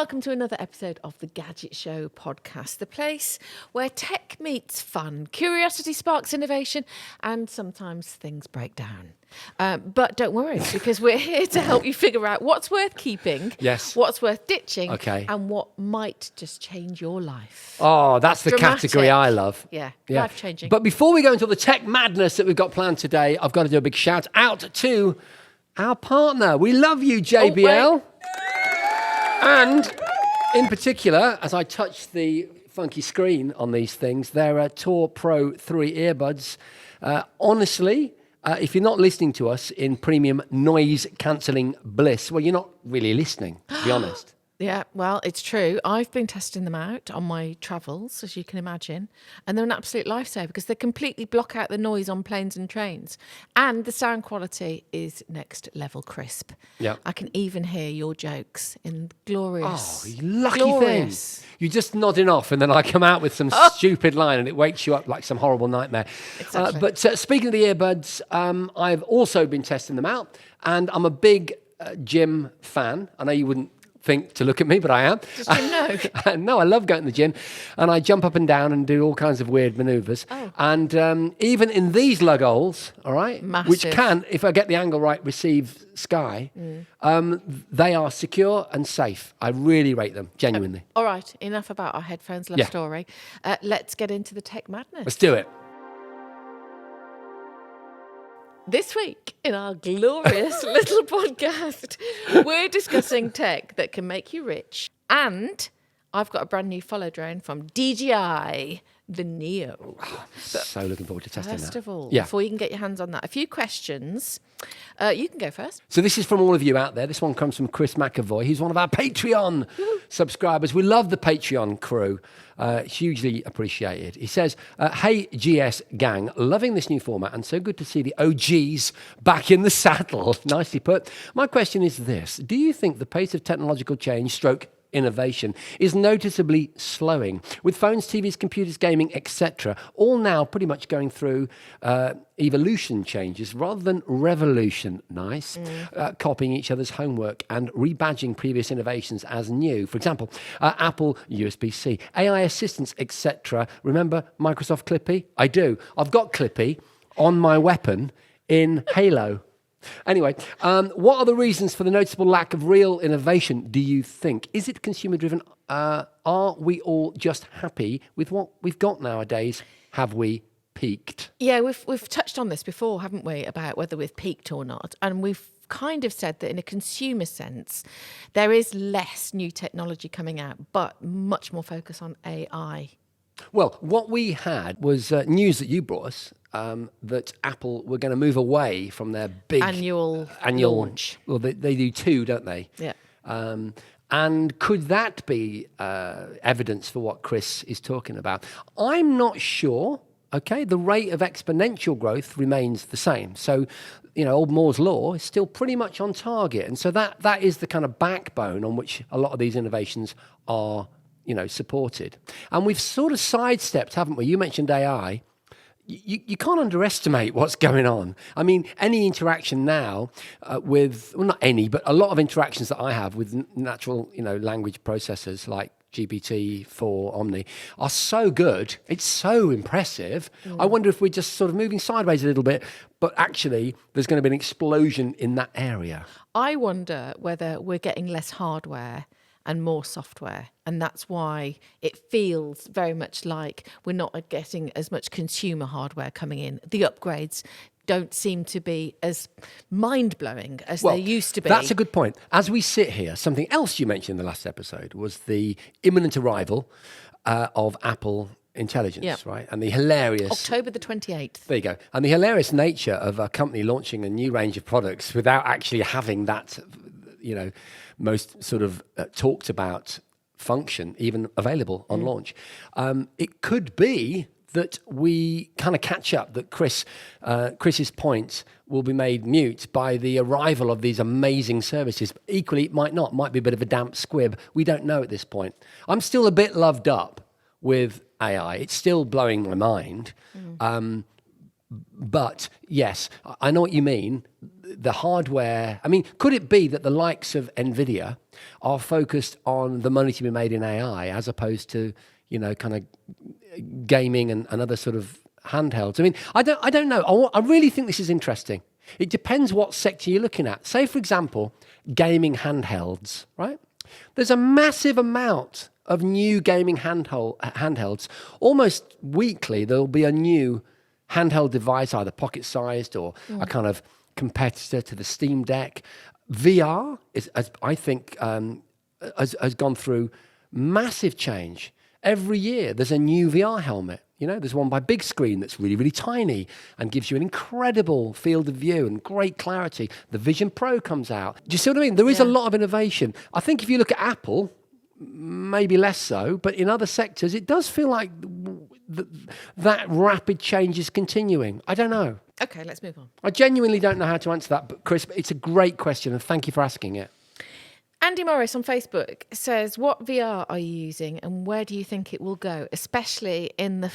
welcome to another episode of the Gadget Show podcast, the place where tech meets fun, curiosity sparks innovation, and sometimes things break down. But don't worry, because we're here to help you figure out what's worth keeping, yes, what's worth ditching, okay, and what might just change your life. Oh, that's the category I love. Yeah, life-changing. But before we go into the tech madness that we've got planned today, I've got to do a big shout out to our partner. We love you, JBL. And in particular, as I touch the funky screen on these things, they're Tour Pro 3 earbuds. Honestly, if you're not listening to us in premium noise cancelling bliss, well, you're not really listening, to be honest. Yeah, well, it's true. I've been testing them out on my travels, as you can imagine, and they're an absolute lifesaver because they completely block out the noise on planes and trains. And the sound quality is next level crisp. Yeah, I can even hear your jokes in glorious. Oh, you lucky thing. You're just nodding off, and then I come out with some stupid line, and it wakes you up like some horrible nightmare. Exactly. But speaking of the earbuds, I've also been testing them out, and I'm a big gym fan. I know you wouldn't think to look at me, but I am. Just know. No, I love going to the gym, and I jump up and down and do all kinds of weird manoeuvres. Oh. And even in these lug holes, all right, Massive. which can, if I get the angle right, receive sky, they are secure and safe. I really rate them, genuinely. All right, enough about our headphones love story. Let's get into the tech madness. Let's do it. This week, in our glorious little podcast, we're discussing tech that can make you rich. And I've got a brand new follow drone from DJI, the Neo. So looking forward to testing that. First of all, before you can get your hands on that, a few questions. You can go first. So this is from all of you out there. This one comes from Chris McAvoy. He's one of our Patreon subscribers. We love the Patreon crew. Hugely appreciated. He says, hey, GS gang, loving this new format and so good to see the OGs back in the saddle. Nicely put. My question is this. Do you think the pace of technological change innovation is noticeably slowing, with phones, TVs, computers, gaming, etc., all now pretty much going through evolution changes rather than revolution, copying each other's homework and rebadging previous innovations as new. For example, Apple USB-C, AI assistants, etc. Remember Microsoft Clippy? I do. I've got Clippy on my weapon in Halo. Anyway, what are the reasons for the noticeable lack of real innovation, do you think? Is it consumer-driven? Are we all just happy with what we've got nowadays? Have we peaked? Yeah, we've touched on this before, haven't we, about whether we've peaked or not. And we've kind of said that in a consumer sense, there is less new technology coming out, but much more focus on AI. Well, what we had was news that you brought us, that Apple were going to move away from their big annual launch. Well, they do two, don't they? Yeah. And could that be evidence for what Chris is talking about? I'm not sure. Okay, the rate of exponential growth remains the same. So, old Moore's law is still pretty much on target. And so that is the kind of backbone on which a lot of these innovations are supported. And we've sort of sidestepped, haven't we? You mentioned AI. You can't underestimate what's going on. I mean, any interaction now with, well, not any, but a lot of interactions that I have with natural, language processors like GPT-4 Omni are so good. It's so impressive. I wonder if we're just sort of moving sideways a little bit, but actually there's going to be an explosion in that area. I wonder whether we're getting less hardware and more software. And that's why it feels very much like we're not getting as much consumer hardware coming in. The upgrades don't seem to be as mind-blowing as they used to be. That's a good point. As we sit here, something else you mentioned in the last episode was the imminent arrival of Apple Intelligence, right? And the hilarious... October the 28th. There you go. And the hilarious nature of a company launching a new range of products without actually having that, most sort of talked about function even available on launch. It could be that we kind of catch up, that Chris's point will be made mute by the arrival of these amazing services. Equally, it might be a bit of a damp squib. We don't know at this point. I'm still a bit loved up with AI. It's still blowing my mind. But yes, I know what you mean. the hardware. I mean, could it be that the likes of Nvidia are focused on the money to be made in AI as opposed to, kind of gaming and other sort of handhelds? I mean, I don't know. I really think this is interesting. It depends what sector you're looking at. Say, for example, gaming handhelds, right? There's a massive amount of new gaming handhelds. Almost weekly, there'll be a new handheld device, either pocket-sized or a kind of competitor to the Steam Deck. VR I think, has gone through massive change. Every year, there's a new VR helmet. There's one by Big Screen that's really, really tiny and gives you an incredible field of view and great clarity. The Vision Pro comes out. Do you see what I mean? There is a lot of innovation. I think if you look at Apple, maybe less so, but in other sectors, it does feel like that rapid change is continuing. I don't know. Okay, let's move on. I genuinely don't know how to answer that, but Chris, it's a great question, and thank you for asking it. Andy Morris on Facebook says, what VR are you using and where do you think it will go, especially in the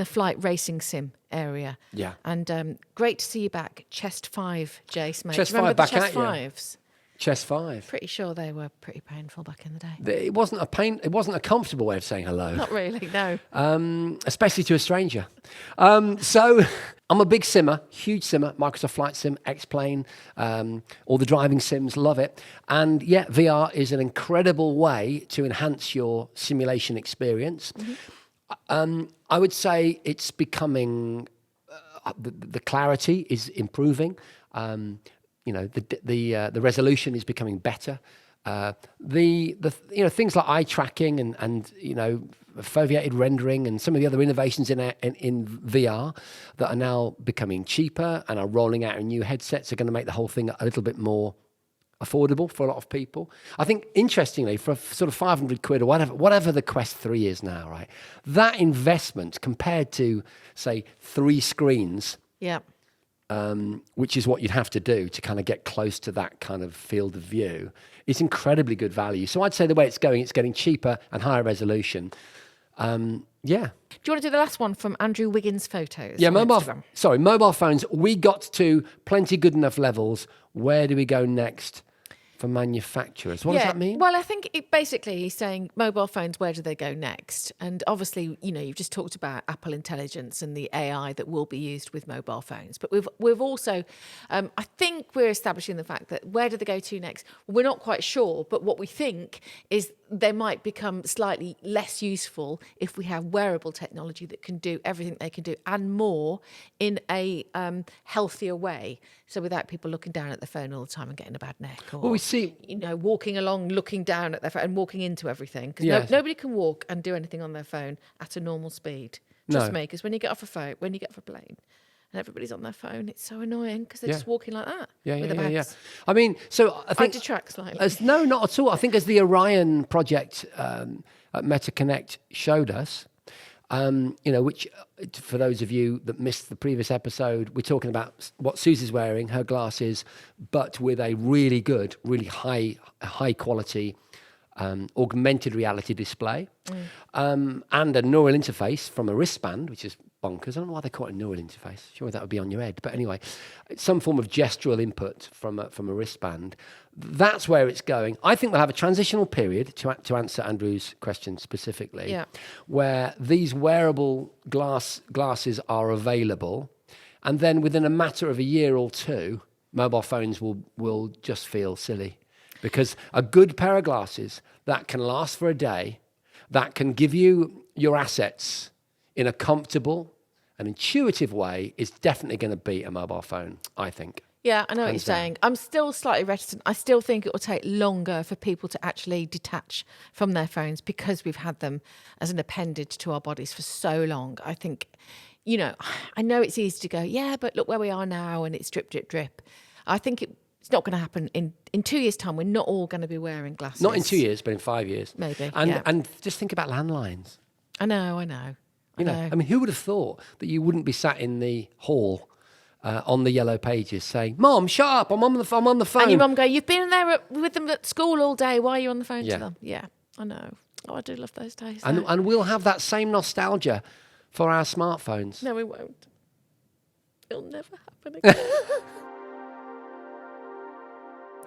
flight racing sim area? Yeah. And great to see you back. Chest 5, Jace, mate. Chest Do you remember 5 the back Chest at you. 5s? Chest 5. Pretty sure they were pretty painful back in the day. It wasn't a comfortable way of saying hello. Not really, no. Especially to a stranger. So I'm a big simmer, huge simmer, Microsoft Flight Sim, X-Plane, all the driving sims, love it. And yeah, VR is an incredible way to enhance your simulation experience. I would say it's becoming, the clarity is improving. The resolution is becoming better. Things like eye tracking and foveated rendering and some of the other innovations in VR that are now becoming cheaper and are rolling out in new headsets are going to make the whole thing a little bit more affordable for a lot of people. I think, interestingly, for sort of 500 quid or whatever the Quest 3 is now, right? That investment compared to, say, 3 screens. Yeah. Which is what you'd have to do to kind of get close to that kind of field of view, it's incredibly good value. So I'd say the way it's getting cheaper and higher resolution. Yeah. Do you want to do the last one from Andrew Wiggins Photos? Yeah, mobile phones. We got to plenty good enough levels. Where do we go next for manufacturers? What does that mean? Well, I think basically he's saying mobile phones, where do they go next? And obviously, you've just talked about Apple Intelligence and the AI that will be used with mobile phones. But we've also, I think we're establishing the fact that where do they go to next? We're not quite sure, but what we think is they might become slightly less useful if we have wearable technology that can do everything they can do and more in a healthier way. So without people looking down at their phone all the time and getting a bad neck, or we see, walking along, looking down at their phone and walking into everything. Because nobody can walk and do anything on their phone at a normal speed. Trust me, because when you get off a plane, and everybody's on their phone, it's so annoying because they're just walking like that with their bags. I mean, so I think... I detract slightly. No, not at all. I think as the Orion project at MetaConnect showed us, which for those of you that missed the previous episode, we're talking about what Suzi's wearing, her glasses, but with a really good, really high quality augmented reality display and a neural interface from a wristband, which is bonkers. I don't know why they call it a neural interface. Sure, that would be on your head. But anyway, some form of gestural input from a wristband. That's where it's going. I think we'll have a transitional period, to answer Andrew's question specifically, where these wearable glasses are available. And then within a matter of a year or two, mobile phones will just feel silly. Because a good pair of glasses that can last for a day, that can give you your assets in a comfortable and intuitive way, is definitely going to beat a mobile phone, I think. Yeah, I know what you're saying. I'm still slightly reticent. I still think it will take longer for people to actually detach from their phones because we've had them as an appendage to our bodies for so long. I think, I know it's easy to go, yeah, but look where we are now and it's drip, drip, drip. I think it's not going to happen in 2 years' time. We're not all going to be wearing glasses. Not in 2 years, but in 5 years. Maybe, And just think about landlines. I know. I mean, who would have thought that you wouldn't be sat in the hall on the yellow pages saying, "Mom, shut up! I'm on the phone." And your mum go, "You've been there with them at school all day. Why are you on the phone to them?" Yeah, I know. Oh, I do love those days. And we'll have that same nostalgia for our smartphones. No, we won't. It'll never happen again.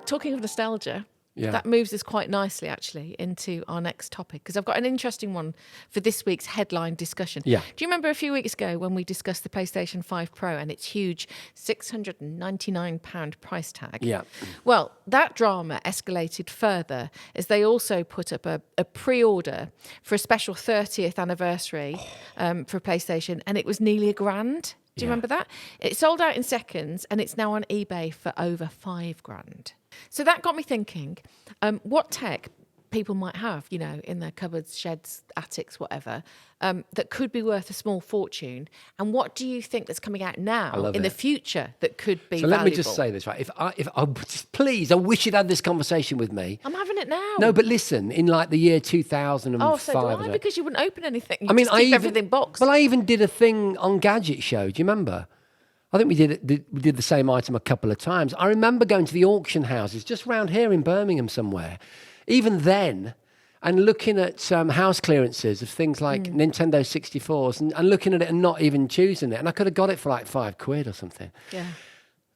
talking of nostalgia, Yeah. that moves us quite nicely, actually, into our next topic, because I've got an interesting one for this week's headline discussion. Yeah. Do you remember a few weeks ago when we discussed the PlayStation 5 Pro and its huge £699 price tag? Yeah. Well, that drama escalated further as they also put up a pre-order for a special 30th anniversary for PlayStation, and it was nearly £1,000. Do you remember that? It sold out in seconds, and it's now on eBay for over £5,000. So that got me thinking, what tech people might have, you know, in their cupboards, sheds, attics, whatever, that could be worth a small fortune. And what do you think that's coming out now in the future that could be So valuable? let me just say this, right? If I please, I wish you'd had this conversation with me. I'm having it now. No, but listen, in like the year 2005. Oh, so do I, because you wouldn't open anything. You I mean, just keep everything boxed. Well, I even did a thing on Gadget Show. Do you remember? I think we did the same item a couple of times. I remember going to the auction houses just round here in Birmingham somewhere, even then, and looking at house clearances of things like Nintendo 64s and looking at it and not even choosing it. And I could have got it for like £5 or something. Yeah.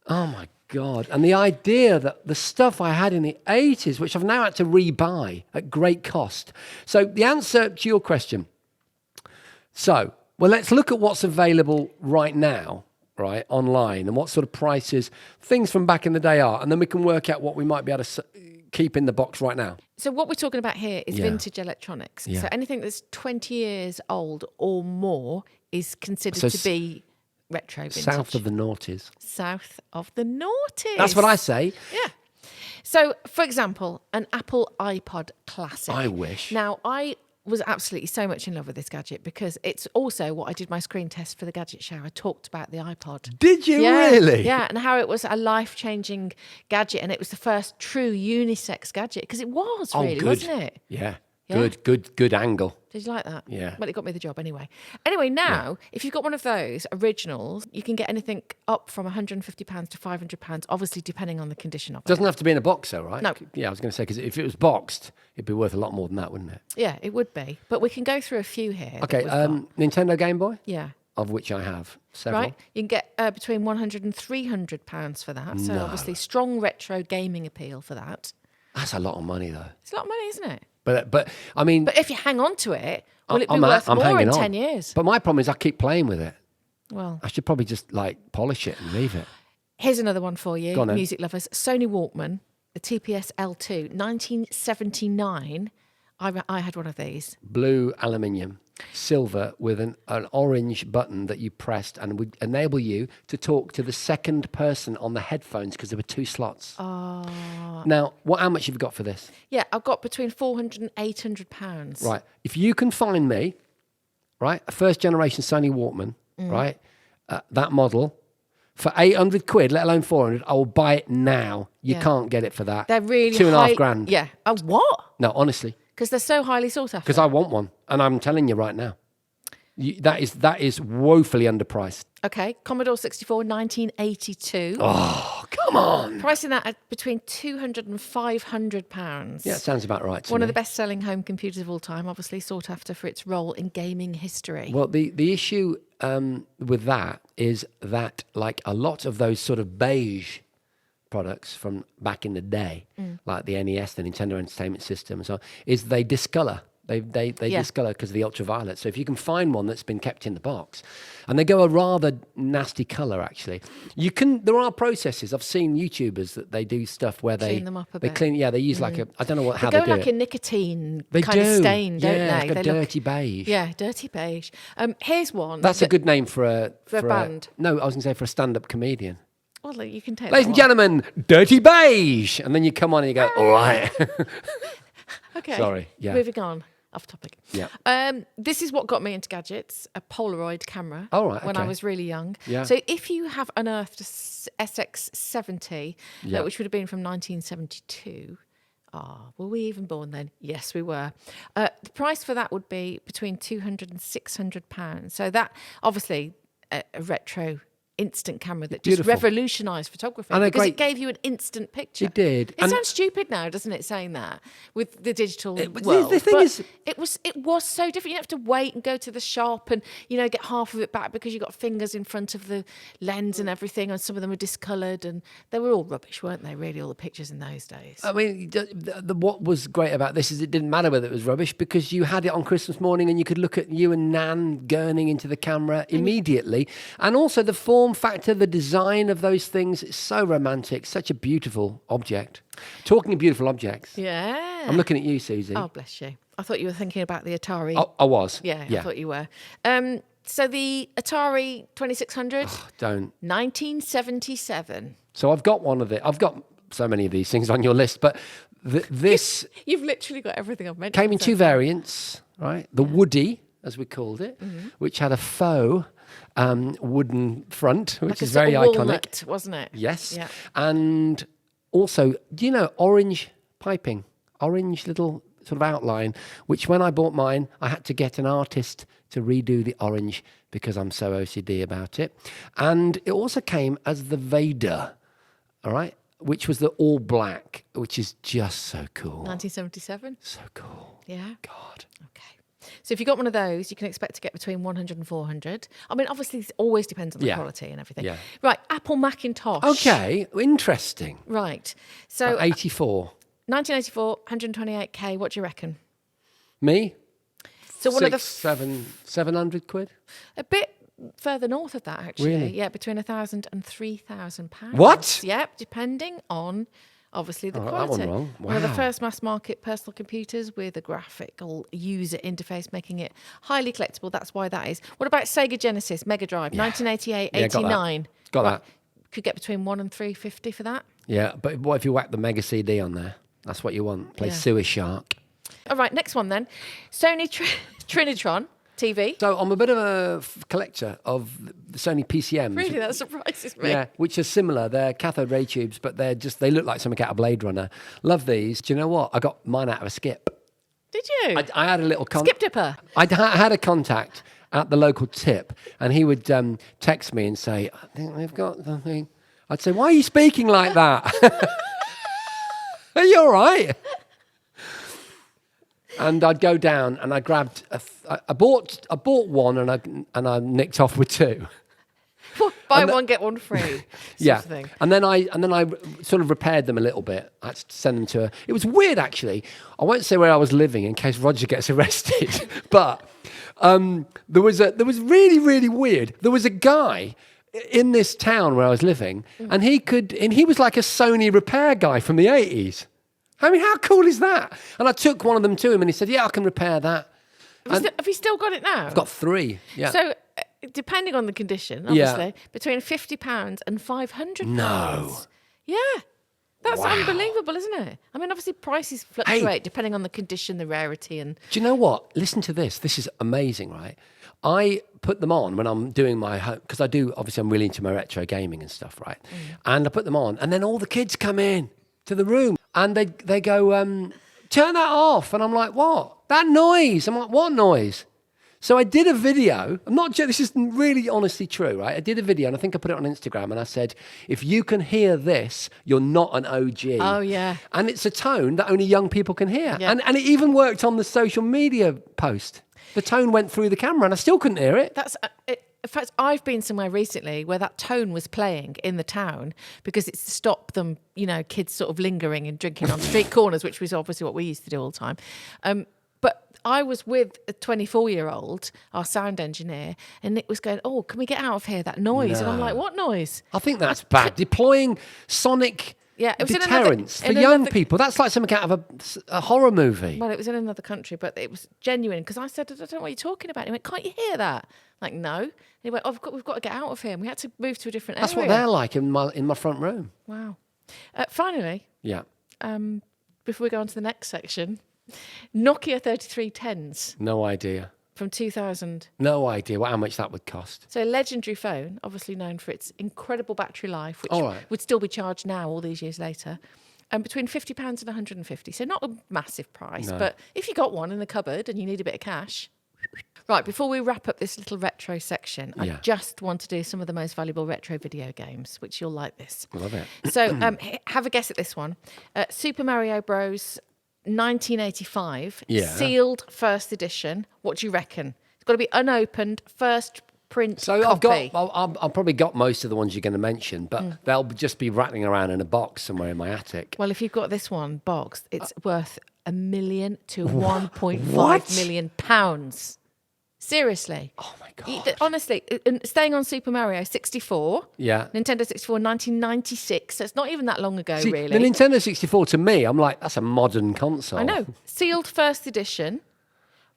Oh, my God. And the idea that the stuff I had in the 80s, which I've now had to rebuy at great cost. So the answer to your question. So, well, let's look at what's available right now, right, online, and what sort of prices things from back in the day are. And then we can work out what we might be able to keep in the box right now. So what we're talking about here is Yeah. vintage electronics. Yeah. So anything that's 20 years old or more is considered to be retro vintage. South of the noughties. South of the noughties. That's what I say. Yeah. So, for example, an Apple iPod Classic. I wish. Now, I was absolutely so much in love with this gadget because it's also what I did my screen test for the Gadget Show. I talked about the iPod. Did you Yeah, really? Yeah, and how it was a life-changing gadget, and it was the first true unisex gadget, because it was really, good. wasn't it? Yeah. Yeah. Good angle. Did you like that? Yeah. Well, it got me the job anyway. Anyway, now, if you've got one of those originals, you can get anything up from £150 to £500, obviously depending on the condition of it. Doesn't have to be in a box, though, right? No. Yeah, I was going to say, because if it was boxed, it'd be worth a lot more than that, wouldn't it? Yeah, it would be. But we can go through a few here. that Okay, we've got. Nintendo Game Boy, Yeah. of which I have several. Right, you can get between £100 and £300 for that. So obviously, strong retro gaming appeal for that. That's a lot of money, though. It's a lot of money, isn't it? But I mean, But if you hang on to it, will it be I'm worth more hanging in on. 10 years? But my problem is I keep playing with it. Well, I should probably just like polish it and leave it. here's another one for you, Go on then. music lovers. Sony Walkman, the TPS L2, 1979. I had one of these. Blue aluminium, silver with an orange button that you pressed and would enable you to talk to the second person on the headphones because there were 2 slots. Oh. Now, how much have you got for this? Yeah, I've got between £400 and £800. Right. If you can find me, right, a first generation Sony Walkman, right, that model, for 800 quid, let alone 400, I will buy it now. You Yeah. can't get it for that. They're really $2.5 grand. Yeah. Oh, what? No, honestly, Because they're so highly sought after. because I want one, and I'm telling you right now, that is woefully underpriced. Okay, Commodore 64, 1982. Oh, come on! Pricing that at between £200 and £500. Yeah, it sounds about right to One me. of the best-selling home computers of all time, obviously sought after for its role in gaming history. Well, the issue with that is that, like a lot of those sort of beige products from back in the day, like the NES, the Nintendo Entertainment System, and so on, is they discolor. They discolor because of the ultraviolet. So if you can find one that's been kept in the box, and they go a rather nasty color, actually, you can. There are processes. I've seen YouTubers that they do stuff where Clean them up a they bit. clean. Yeah, they use like a. I don't know how They they go do like it. a nicotine They kind do. of stain, don't yeah, they? Like a They dirty beige. Yeah, dirty beige. Here's one. That's a good name for a band. No, I was going to say for a stand-up comedian. Well, you can take Ladies and gentlemen, Dirty Beige. And then you come on and you go, all right. Okay. Sorry, yeah. Moving on. Off topic. Yeah. This is what got me into gadgets, a Polaroid camera. Oh, right, When I okay. was really young. Yeah. So if you have unearthed a SX70, Yeah. which would have been from 1972, were we even born then? Yes, we were. The price for that would be between £200 and £600. So that, obviously, a retro instant camera that just Beautiful. revolutionised photography And because it gave you an instant picture. It did. It sounds stupid now, doesn't it, saying that with the digital But world? the thing but is, it was so different. You have to wait and go to the shop and get half of it back because you got fingers in front of the lens and everything, and some of them were discoloured, and they were all rubbish, weren't they? Really, all the pictures in those days. I mean, what was great about this is it didn't matter whether it was rubbish because you had it on Christmas morning and you could look at you and Nan gurning into the camera immediately. And also the form factor, the design of those things, it's so romantic, such a beautiful object. Talking of beautiful objects, Yeah. I'm looking at you, Susie. Oh, bless you. I thought you were thinking about the Atari. Oh, I was. Yeah, I thought you were. So the Atari 2600, Don't. 1977. So I've got one of it. I've got so many of these things on your list, but this You've literally got everything I've mentioned. came in two variants, right? The Woody, as we called it, which had a faux wooden front, which Like a is very sort of iconic. walnut, wasn't it? Yes. Yeah. And also, do you know orange piping? Orange little sort of outline, which when I bought mine, I had to get an artist to redo the orange because I'm so OCD about it. And it also came as the Vader, all right, which was the all black, which is just so cool. 1977. So cool. Yeah. God. Okay. So if you got one of those, you can expect to get between 100 and 400. I mean, obviously, it always depends on the quality and everything. Yeah. Right. Apple Macintosh. Okay, interesting. Right. So 84. 1984, 128K. What do you reckon? Me? So one of the 700 quid? a bit further north of that, actually. Really? Yeah, between £1,000 and £3,000. What? Yep, depending on obviously the I got that quality. one wrong. One of the Wow. first mass market personal computers with a graphical user interface, making it highly collectible. That's why that is. What about Sega Genesis Mega Drive, 1988, Yeah, got that. 89? Got that. Could get between £1 and £350 for that. Yeah, but what if you whack the Mega CD on there? That's what you want. Play Yeah. Sewer Shark. All right, next one then. Sony Trinitron TV. So I'm a bit of a collector of the Sony PCMs. Really, that surprises me. Yeah, which are similar. They're cathode ray tubes, but they look like something out of Blade Runner. Love these. Do you know what? I got mine out of a skip. Did you? I had a little Skip dipper. I had a contact at the local tip, and he would text me and say, "I think we've got something." I'd say, "Why are you speaking like that? Are you all right?" And I'd go down and I grabbed. I bought one and I nicked off with two. Buy one, get one free. Yeah, Sort of thing. and then I sort of repaired them a little bit. I had to send them to. It was weird actually. I won't say where I was living in case Roger gets arrested, but there was really weird. There was a guy in this town where I was living, and he was like a Sony repair guy from the 80s. I mean, how cool is that? And I took one of them to him, and he said, "Yeah, I can repair that." Have you still got it now? I've got three. Yeah. So, depending on the condition, obviously, between £50 and £500. No. Yeah. That's Wow. unbelievable, isn't it? I mean, obviously, prices fluctuate depending on the condition, the rarity, and Do you know what? Listen to this. This is amazing, right? I put them on when I'm doing my home, because I'm really into my retro gaming and stuff, right? And I put them on, and then all the kids come in to the room, and they go, "Turn that off." And I'm like, "What? That noise." I'm like, "What noise?" So I did a video. I'm not joking. This is really honestly true, right? I did a video, and I think I put it on Instagram, and I said, "If you can hear this, you're not an OG." Oh, yeah. And it's a tone that only young people can hear. Yeah. And it even worked on the social media post. The tone went through the camera, and I still couldn't hear it. that's in fact, I've been somewhere recently where that tone was playing in the town because it's to stop them, kids sort of lingering and drinking on street corners, which was obviously what we used to do all the time. But I was with a 24-year-old, our sound engineer, and Nick was going, "Oh, can we get out of here, that noise?" And I'm like, "What noise?" I think that's bad. Deploying sonic Yeah, it was deterrence in for young another- people. That's like something out of a horror movie. Well, it was in another country, but it was genuine because I said, "I don't know what you're talking about." He went, "Can't you hear that?" Like, no. And he went, we've got to get out of here. And we had to move to a different That's area. what they're like in my front room. Wow. Finally, Yeah. before we go on to the next section, Nokia 3310s No idea. from 2000. No idea how much that would cost. So a legendary phone, obviously known for its incredible battery life, which All right. would still be charged now all these years later. And between £50 and £150. So not a massive price, No. but if you got one in the cupboard and you need a bit of cash. Right, before we wrap up this little retro section, Yeah. I just want to do some of the most valuable retro video games, which you'll like this. Love it. So have a guess at this one. Super Mario Bros. 1985, Yeah. sealed first edition. What do you reckon? It's got to be unopened, first print So copy. I've probably got most of the ones you're going to mention, but they'll just be rattling around in a box somewhere in my attic. Well, if you've got this one boxed, it's worth $1 million to 1.5 What? million pounds. Seriously. Oh my God. Honestly, staying on Super Mario 64, Yeah. Nintendo 64, 1996. So it's not even that long ago, See, really. the Nintendo 64 to me, I'm like, that's a modern console. I know. Sealed first edition.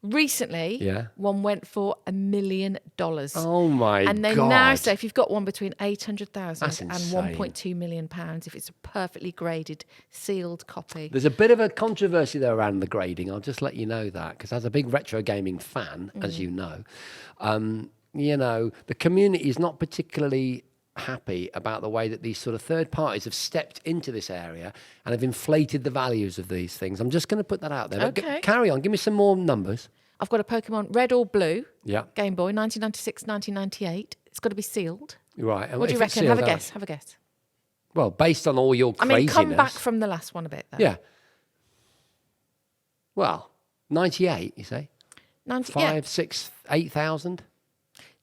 Recently, Yeah. one went for $1 million. Oh my God. And they now say if you've got one between 800,000 That's and insane. 1.2 million pounds, if it's a perfectly graded, sealed copy. There's a bit of a controversy there around the grading. I'll just let you know that because as a big retro gaming fan, as you know, the community is not particularly happy about the way that these sort of third parties have stepped into this area and have inflated the values of these things. I'm just going to put that out there. But Okay. Carry on. Give me some more numbers. I've got a Pokemon Red or Blue, Yeah. Game Boy, 1996, 1998. It's got to be sealed. Right. And What do you if it's reckon? Have a sealed out- guess. Have a guess. Well, based on all your I craziness. mean, come back from the last one a bit, though. Yeah. Well, 98, you say? 90, 5, 6, 8,000?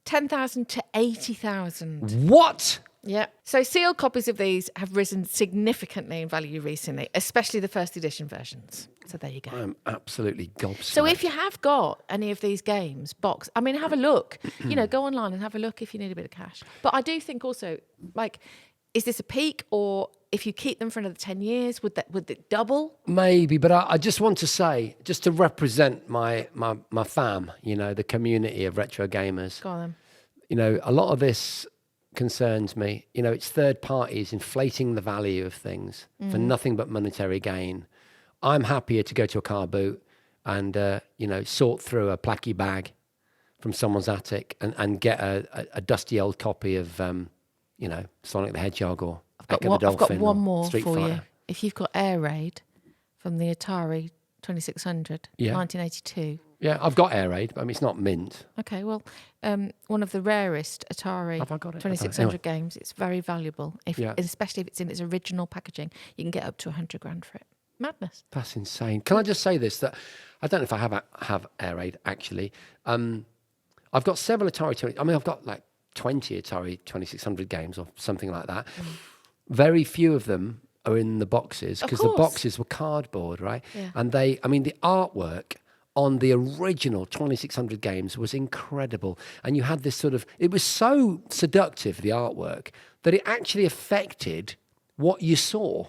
10,000 to 80,000. What? Yeah. So sealed copies of these have risen significantly in value recently, especially the first edition versions. So there you go. I'm absolutely gobsmacked. So if you have got any of these games boxed, I mean, have a look. Go online and have a look if you need a bit of cash. But I do think also, like, is this a peak, or if you keep them for another 10 years, would it double? Maybe, but I just want to say, just to represent my fam, the community of retro gamers, Go on then. a lot of this concerns me. It's third parties inflating the value of things for nothing but monetary gain. I'm happier to go to a car boot and, sort through a placky bag from someone's attic and get a dusty old copy of, Sonic the Hedgehog or Echo the I've got Dolphin one or more Street for you. Fighter. If you've got Air Raid from the Atari 2600, Yeah. 1982. Yeah, I've got Air Raid, but I mean, it's not mint. Okay, well, one of the rarest Atari Have I got it? 2600 games. It's very valuable, Yeah. especially if it's in its original packaging. You can get up to 100 grand for it. Madness. That's insane. Can I just say this, that I don't know if I have Air Raid, actually. I've got several Atari 20... I mean, I've got like 20 Atari 2600 games or something like that. Very few of them are in the boxes because the course. boxes were cardboard, right? Yeah. And the artwork on the original 2600 games was incredible. And you had this sort of... It was so seductive, the artwork, that it actually affected what you saw.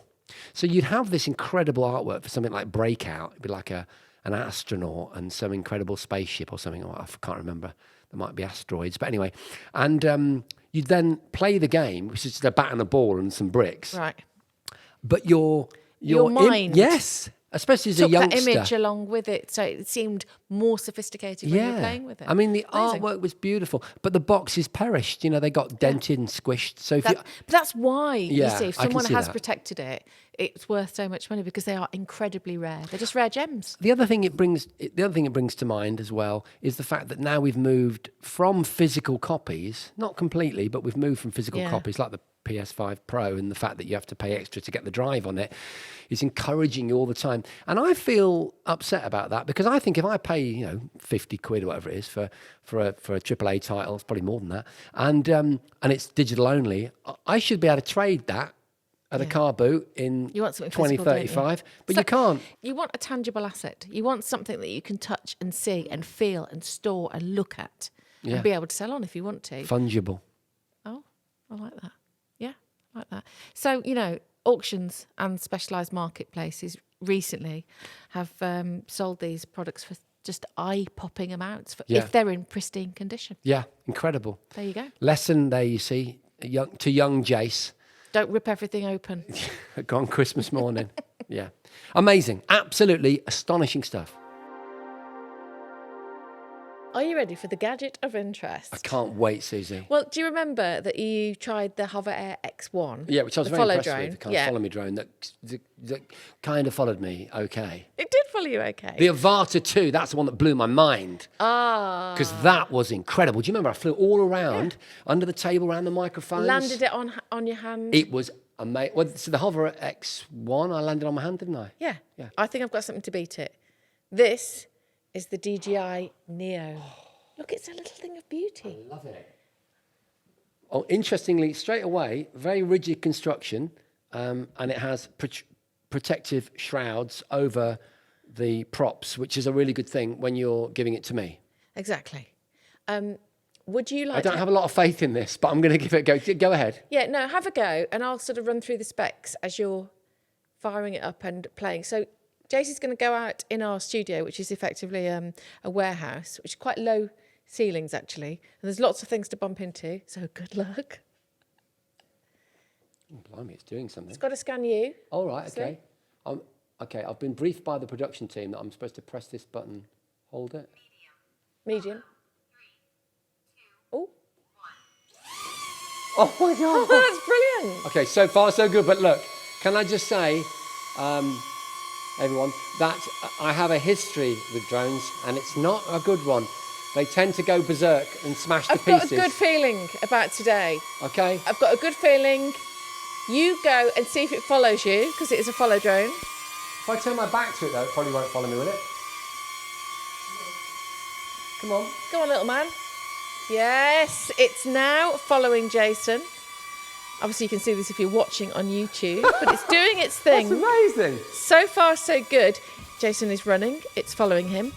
So you'd have this incredible artwork for something like Breakout. It'd be like an astronaut and some incredible spaceship or something. I can't remember. There might be asteroids. But anyway. And you'd then play the game, which is just a bat and a ball and some bricks. Right. But your mind yes. Especially as a took that youngster. image along with it, so it seemed more sophisticated when you were playing with it. I mean, the Amazing. artwork was beautiful, but the boxes perished. They got dented and squished. So if But that's why, you Yeah, see, if I can someone see has that. protected it, it's worth so much money because they are incredibly rare. They're just rare gems. The other thing it brings to mind as well is the fact that now we've moved from physical copies, not completely, but we've moved from physical Yeah. copies like the PS5 Pro, and the fact that you have to pay extra to get the drive on it is encouraging you all the time. And I feel upset about that because I think if I pay 50 quid or whatever it is for a AAA title, it's probably more than that, and it's digital only, I should be able to trade that at a car boot in You want something physical, don't you? 2035, but So- you can't. You want a tangible asset. You want something that you can touch and see and feel and store and look at Yeah. and be able to sell on if you want to. Fungible. Oh, I like that. Yeah, I like that. So, auctions and specialised marketplaces recently have sold these products for just eye-popping amounts Yeah. if they're in pristine condition. Yeah, incredible. There you go. Lesson there, you see, to young Jace. Don't rip everything open. On Christmas morning. Yeah. Amazing. Absolutely astonishing stuff. Are you ready for the gadget of interest? I can't wait, Susie. Well, do you remember that you tried the Hover Air X1? Yeah, which I was the very follow impressed drone. with. The kind of follow me drone that kind of followed me okay. It did follow you okay. The Avata 2, that's the one that blew my mind. Ah. Because that was incredible. Do you remember I flew all around, under the table, around the microphones? Landed it on your hand. It was amazing. Well, so the Hover X1, I landed on my hand, didn't I? Yeah. I think I've got something to beat it. This is the DJI Neo. Look, it's a little thing of beauty. I love it. Oh, interestingly, straight away, very rigid construction, and it has protective shrouds over the props, which is a really good thing when you're giving it to me. Exactly. Would you like I don't have a lot of faith in this, but I'm going to give it a go. Go ahead. Yeah, no, have a go, and I'll sort of run through the specs as you're firing it up and playing. So Jason's going to go out in our studio, which is effectively a warehouse, which is quite low ceilings, actually. And there's lots of things to bump into, so good luck. Oh, blimey, it's doing something. It's got to scan you. All right, okay. Okay, I've been briefed by the production team that I'm supposed to press this button. Hold it. Medium. Oh. Oh, my God. Oh, that's brilliant. Okay, so far so good. But look, can I just say, everyone, that I have a history with drones, and it's not a good one. They tend to go berserk and smash to pieces. I've got a good feeling about today. Okay. I've got a good feeling. You go and see if it follows you, because it is a follow drone. If I turn my back to it, though, it probably won't follow me, will it? Come on. Go on, little man. Yes, it's now following Jason. Obviously, you can see this if you're watching on YouTube, but it's doing its thing. That's amazing. So far, so good. Jason is running. It's following him.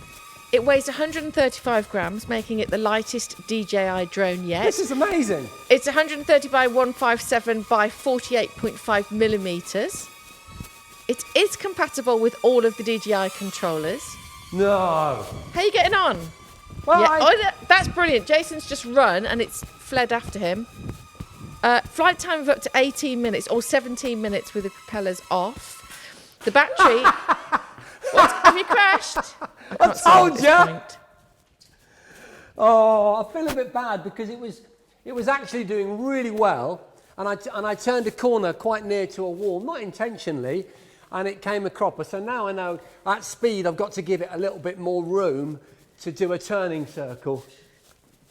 It weighs 135 grams, making it the lightest DJI drone yet. This is amazing. It's 130 by 157 by 48.5 millimeters. It is compatible with all of the DJI controllers. No. How are you getting on? Well, yeah, that's brilliant. Jason's just run and it's fled after him. Flight time of up to 18 minutes or 17 minutes with the propellers off. The battery... have you crashed? I told you. Oh, I feel a bit bad because it was actually doing really well, and I turned a corner quite near to a wall, not intentionally, and it came a cropper. So now I know at speed I've got to give it a little bit more room to do a turning circle.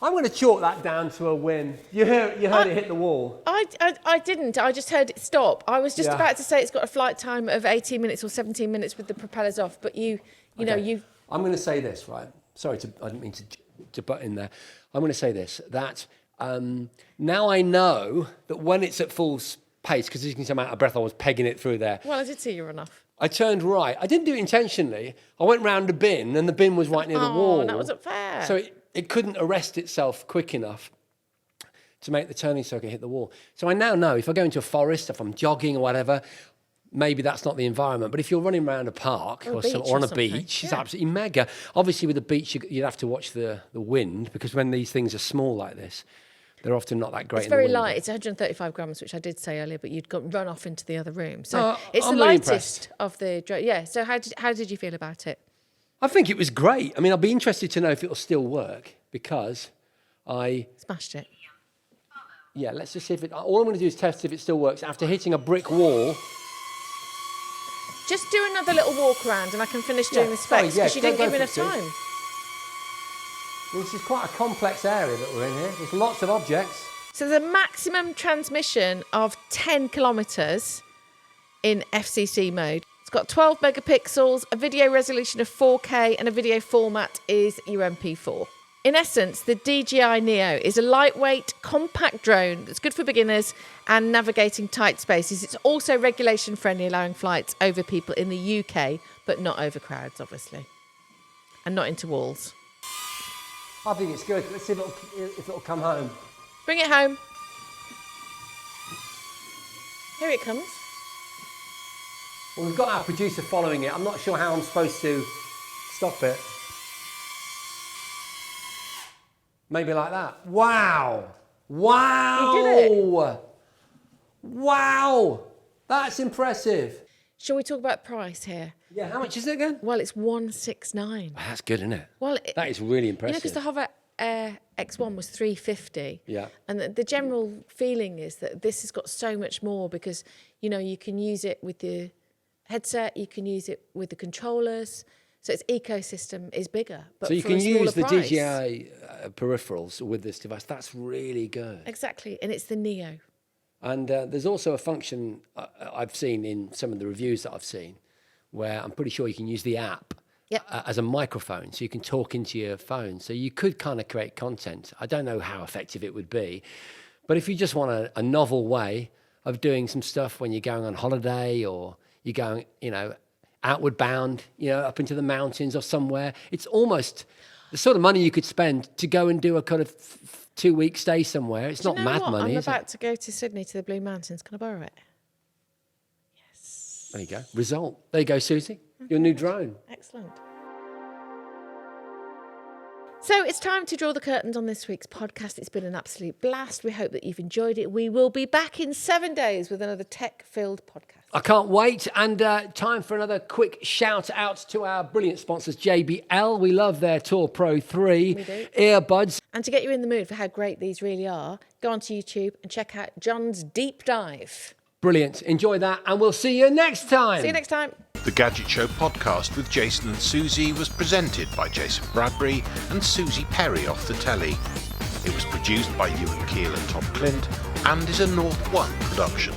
I'm going to chalk that down to a win. You heard it hit the wall. I didn't. I just heard it stop. I was just about to say it's got a flight time of 18 minutes or 17 minutes with the propellers off, but you know, I'm going to say this, right? Sorry, I didn't mean to butt in there. I'm going to say this, that now I know that when it's at full pace, because as you can see, I'm out of breath, I was pegging it through there. Well, I did see you run off. I turned right. I didn't do it intentionally. I went round a bin, and the bin was right near the wall. Oh, that wasn't fair. So it couldn't arrest itself quick enough to make the turning circuit hit the wall. So I now know if I go into a forest, if I'm jogging or whatever, maybe that's not the environment. But if you're running around a park or on a beach, it's absolutely mega. Obviously, with a beach, you'd have to watch the wind, because when these things are small like this, they're often not that great. It's very light. It's 135 grams, which I did say earlier, but you'd run off into the other room. So it's I'm the really lightest of the drone. Yeah. So how did you feel about it? I think it was great. I mean, I'll be interested to know if it'll still work, because I smashed it. Yeah, let's just see if it... All I'm going to do is test if it still works. After hitting a brick wall... Just do another little walk around and I can finish doing the specs, because you didn't give me enough time. Well, this is quite a complex area that we're in here. There's lots of objects. So the maximum transmission of 10 kilometres in FCC mode. It's got 12 megapixels, a video resolution of 4K, and a video format is your MP4. In essence, the DJI Neo is a lightweight, compact drone that's good for beginners and navigating tight spaces. It's also regulation friendly, allowing flights over people in the UK, but not over crowds, obviously, and not into walls. I think it's good. Let's see if it'll come home. Bring it home. Here it comes. Well, we've got our producer following it. I'm not sure how I'm supposed to stop it. Maybe like that. Wow. Wow. You did it. Wow. That's impressive. Shall we talk about price here? Yeah, how much is it again? Well, it's 169. Oh, that's good, isn't it? Well, That is really you know, impressive. because the Hover Air X1 was 350. Yeah. And the general feeling is that this has got so much more because, you know, you can use it with the headset, you can use it with the controllers. So its ecosystem is bigger. But so you for can a smaller use the price. DJI peripherals with this device. That's really good. Exactly. And it's the Neo. And there's also a function I've seen in some of the reviews that I've seen where I'm pretty sure you can use the app as a microphone. So you can talk into your phone. So you could kind of create content. I don't know how effective it would be. But if you just want a novel way of doing some stuff when you're going on holiday or you're going, you know, outward bound, you know, up into the mountains or somewhere, it's almost the sort of money you could spend to go and do a kind of 2-week stay somewhere. It's not mad money. I'm about to go to Sydney to the Blue Mountains. Can I borrow it? Yes. There you go. Result. There you go, Susie. Your new drone. Excellent. So it's time to draw the curtains on this week's podcast. It's been an absolute blast. We hope that you've enjoyed it. We will be back in 7 days with another tech-filled podcast. I can't wait. And time for another quick shout out to our brilliant sponsors, JBL. We love their Tour Pro 3 We do. earbuds. And to get you in the mood for how great these really are, go onto YouTube and check out John's Deep Dive. Brilliant. Enjoy that. And we'll see you next time. See you next time. The Gadget Show podcast with Jason and Susie was presented by Jason Bradbury and Susie Perry off the telly. It was produced by Ewan Keel and Tom Clint and is a North One production.